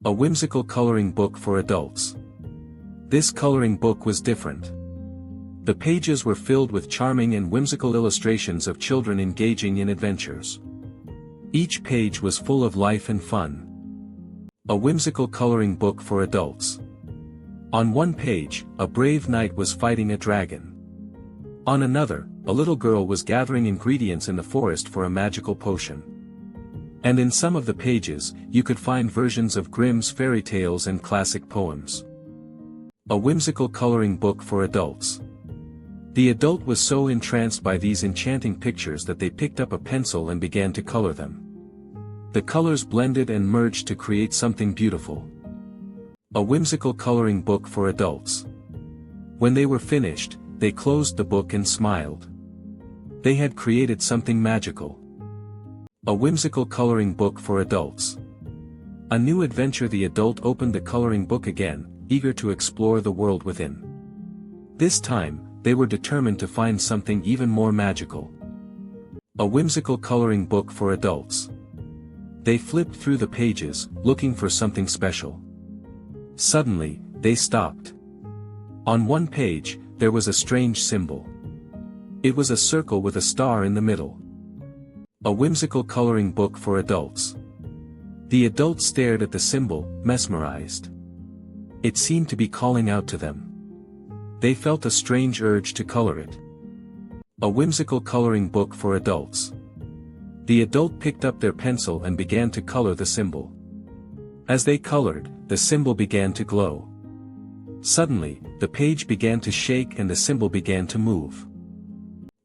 A whimsical coloring book for adults. This coloring book was different. The pages were filled with charming and whimsical illustrations of children engaging in adventures. Each page was full of life and fun. A whimsical coloring book for adults. On one page, a brave knight was fighting a dragon. On another, a little girl was gathering ingredients in the forest for a magical potion. And in some of the pages, you could find versions of Grimm's fairy tales and classic poems. A whimsical coloring book for adults. The adult was so entranced by these enchanting pictures that they picked up a pencil and began to color them. The colors blended and merged to create something beautiful. A whimsical coloring book for adults. When they were finished, they closed the book and smiled. They had created something magical. A whimsical coloring book for adults. A new adventure. The adult opened the coloring book again, eager to explore the world within. This time, they were determined to find something even more magical. A whimsical coloring book for adults. They flipped through the pages, looking for something special. Suddenly, they stopped. On one page, there was a strange symbol. It was a circle with a star in the middle. A whimsical coloring book for adults. The adult stared at the symbol, mesmerized. It seemed to be calling out to them. They felt a strange urge to color it. A whimsical coloring book for adults. The adult picked up their pencil and began to color the symbol. As they colored, the symbol began to glow. Suddenly, the page began to shake and the symbol began to move.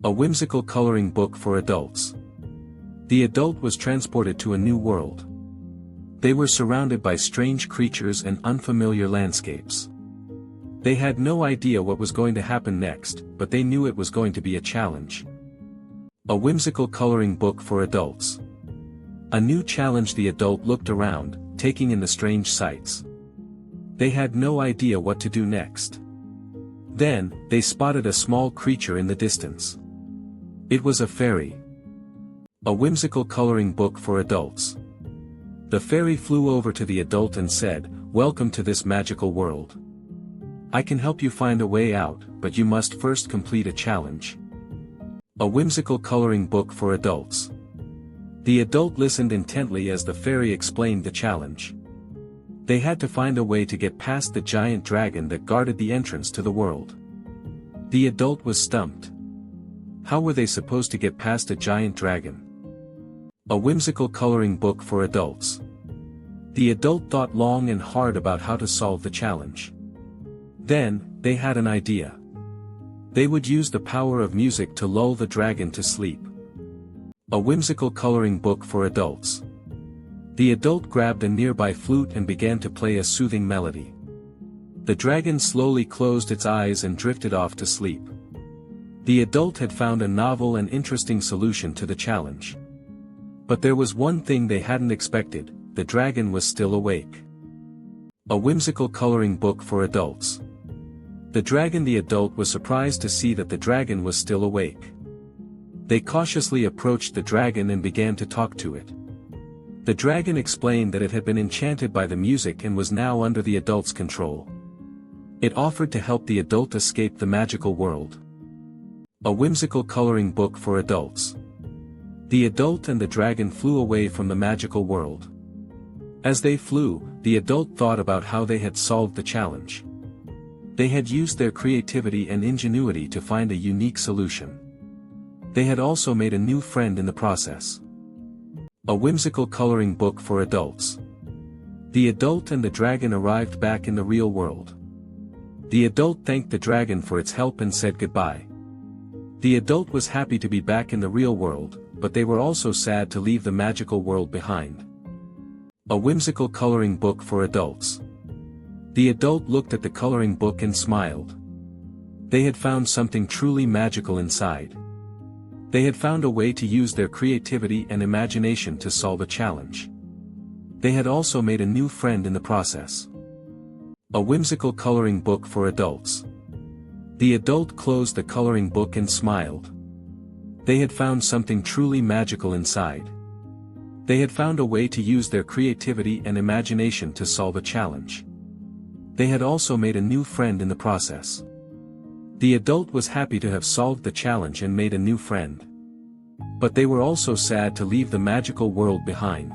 A whimsical coloring book for adults. The adult was transported to a new world. They were surrounded by strange creatures and unfamiliar landscapes. They had no idea what was going to happen next, but they knew it was going to be a challenge. A whimsical coloring book for adults. A new challenge. The adult looked around, taking in the strange sights. They had no idea what to do next. Then, they spotted a small creature in the distance. It was a fairy. A whimsical coloring book for adults. The fairy flew over to the adult and said, "Welcome to this magical world. I can help you find a way out, but you must first complete a challenge." A whimsical coloring book for adults. The adult listened intently as the fairy explained the challenge. They had to find a way to get past the giant dragon that guarded the entrance to the world. The adult was stumped. How were they supposed to get past a giant dragon? A whimsical coloring book for adults. The adult thought long and hard about how to solve the challenge. Then, they had an idea. They would use the power of music to lull the dragon to sleep. A whimsical coloring book for adults. The adult grabbed a nearby flute and began to play a soothing melody. The dragon slowly closed its eyes and drifted off to sleep. The adult had found a novel and interesting solution to the challenge. But there was one thing they hadn't expected: the dragon was still awake. A whimsical coloring book for adults. The dragon. The adult was surprised to see that the dragon was still awake. They cautiously approached the dragon and began to talk to it. The dragon explained that it had been enchanted by the music and was now under the adult's control. It offered to help the adult escape the magical world. A whimsical coloring book for adults. The adult and the dragon flew away from the magical world. As they flew, the adult thought about how they had solved the challenge. They had used their creativity and ingenuity to find a unique solution. They had also made a new friend in the process. A whimsical coloring book for adults. The adult and the dragon arrived back in the real world. The adult thanked the dragon for its help and said goodbye. The adult was happy to be back in the real world, but they were also sad to leave the magical world behind. A whimsical coloring book for adults. The adult looked at the coloring book and smiled. They had found something truly magical inside. They had found a way to use their creativity and imagination to solve a challenge. They had also made a new friend in the process. A whimsical coloring book for adults. The adult closed the coloring book and smiled. They had found something truly magical inside. They had found a way to use their creativity and imagination to solve a challenge. They had also made a new friend in the process. The adult was happy to have solved the challenge and made a new friend. But they were also sad to leave the magical world behind.